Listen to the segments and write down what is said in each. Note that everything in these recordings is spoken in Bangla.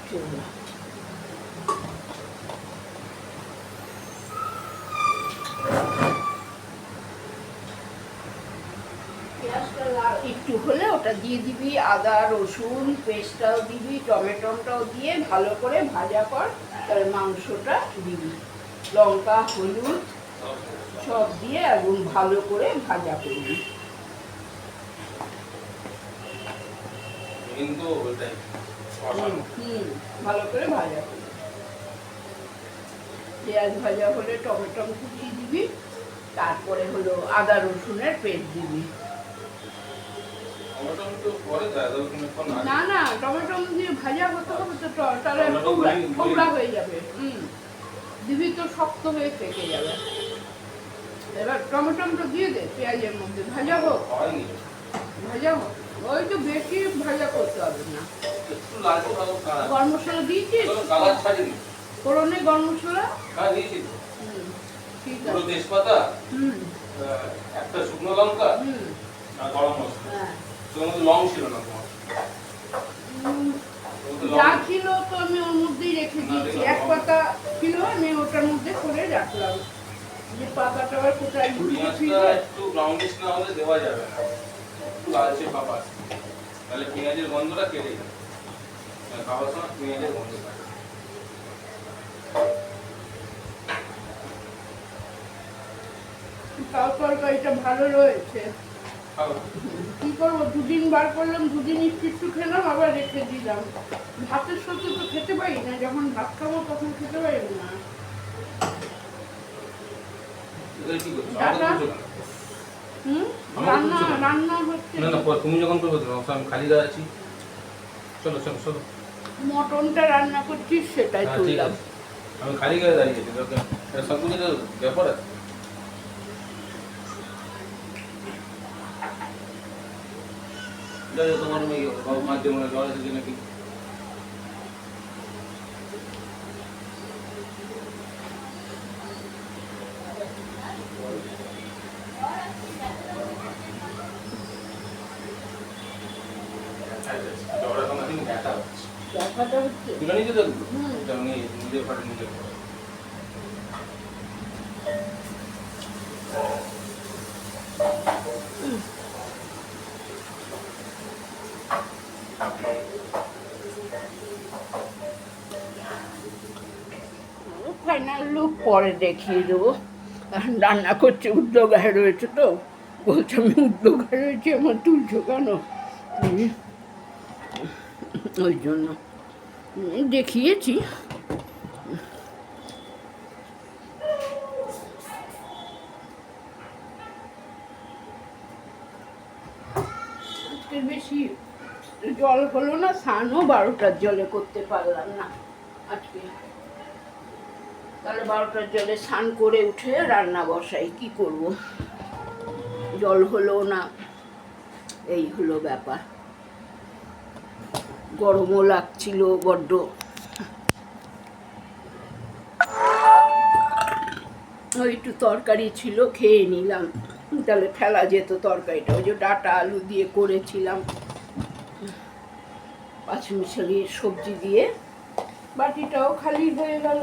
চলো একটু হলে ওটা দিয়ে দিবি, আদা রসুন পেস্টটাও দিবি, টমেটোটাও দিয়ে ভালো করে ভাজা কর, তাহলে মাংসটা দিবি, লঙ্কা হলুদ সব দিয়ে একদম ভালো করে ভাজা করবি। ভালো করে ভাজা করবি। পেঁয়াজ ভাজা হলে টমেটো কুচিয়ে দিবি, তারপরে হলো আদা রসুনের পেস্ট দিবি। না না, টমেটো দিয়ে ভাজা করতে হবে তো, তাহলে ঠোকরা হয়ে যাবে। দিবি তো শক্ত হয়ে থেকে যাবে। এবার টমেটো দিয়ে দে পেঁয়াজের মধ্যে, ভাজা হোক ভাজা হোক, ওই তো বেশি ভাজা করতে হবে না। গরম মশলা দিয়েছিস? ফোড়নে গরম মশলা ঠিক আছে, তেজপাতা, একটা শুকনো লঙ্কা আর গরম মশলা। লং ছিল না তোমার? যা ছিল তো আমি ওর মধ্যেই রেখে দিয়েছি, এক পাতা ছিল আমি ওটার মধ্যে করে রাখলাম। যে পাতাটা আবার কোথায় একটু ব্রাউনিশ না হলে দেওয়া যাবে না, একটু লালচে ভাব আসে, তাহলে পেঁয়াজের গন্ধটা কেটে যাবে। খাওয়ার সময় পেঁয়াজের গন্ধ থাকে। তাও তরকারিটা ভালো রয়েছে। কি করবো, দুদিন বার করলাম, দুদিন একটু খেলাম আবার রেখে দিলাম। ভাতের সাথে তো খেতে পারি না, যখন ভাত খাবো তখন খেতে পারি না। রান্না হচ্ছে তুমি যখন করবে আমি খালি গায়ে আছি। চলো চলো চলো, মটনটা রান্না করছিস সেটাই তুললাম। আমি খালি গায়ে দাঁড়িয়েছি, সব কিছু ব্যাপার আছে। তোমার মাধ্যমে জ্বর এসেছে নাকি? ফাইনাল লুক পরে দেখিয়ে দেবো। রান্না করছে, উদ্যোগায় রয়েছে তো, বলছে আমি উদ্যোগায় রয়েছি, আমার তুলছো কেন? ওই জন্য দেখিয়েছি। আজকে বেশি জল হলো না, স্নানও 12টার জলে করতে পারলাম না আজকে, তাহলে 12টার জলে স্নান করে উঠে রান্না বসাই, কি করব, জল হলো না, এই হলো ব্যাপার। গরমও লাগছিল বড্ড। ওই একটু তরকারি ছিল খেয়ে নিলাম, তাহলে ফেলা যেত তরকারিটা, ওই যে ডাঁটা আলু দিয়ে করেছিলাম, পাঁচমিশালি সবজি দিয়ে, বাটিটাও খালি হয়ে গেল।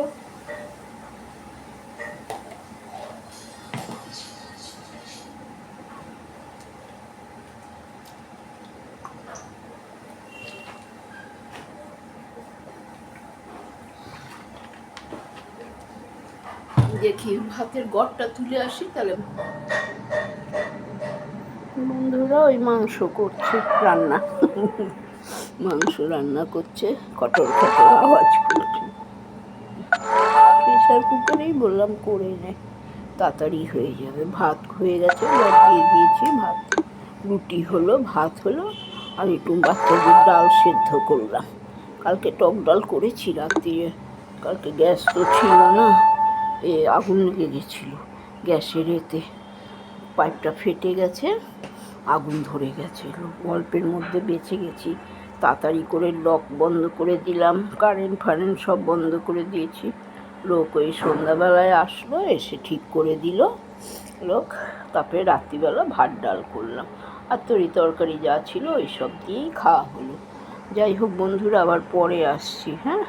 দেখি ভাতের গড়টা তুলে আসি, তাহলে বন্ধুরা ওই মাংস করছে রান্না, মাংস রান্না করছে, কটর কটর আওয়াজ করছে। প্রেশার কুকারেই বললাম করে নে, তাড়াতাড়ি হয়ে যাবে। ভাত হয়ে গেছে, দিয়ে দিয়েছি, ভাত রুটি হলো, ভাত হলো, আর একটু বাচ্চাদের ডাল সেদ্ধ করলাম। কালকে টক ডাল করেছি রাত্রিরে, কালকে গ্যাস তো ছিল না, আগুন লেগেছিল গ্যাসের, এতে পাইপটা ফেটে গেছে, আগুন ধরে গেছিল, অল্পের মধ্যে বেঁচে গেছি। তাড়াতাড়ি করে লক বন্ধ করে দিলাম, কারেন্ট ফারেন্ট সব বন্ধ করে দিয়েছি। লোক ওই সন্ধ্যাবেলায় আসলো, এসে ঠিক করে দিল লোক। তারপরে রাত্রিবেলা ভাত ডাল করলাম, আর তরি তরকারি যা ছিল ওই সব দিয়েই খাওয়া হলো। যাই হোক বন্ধুরা, আবার পরে আসছি, হ্যাঁ।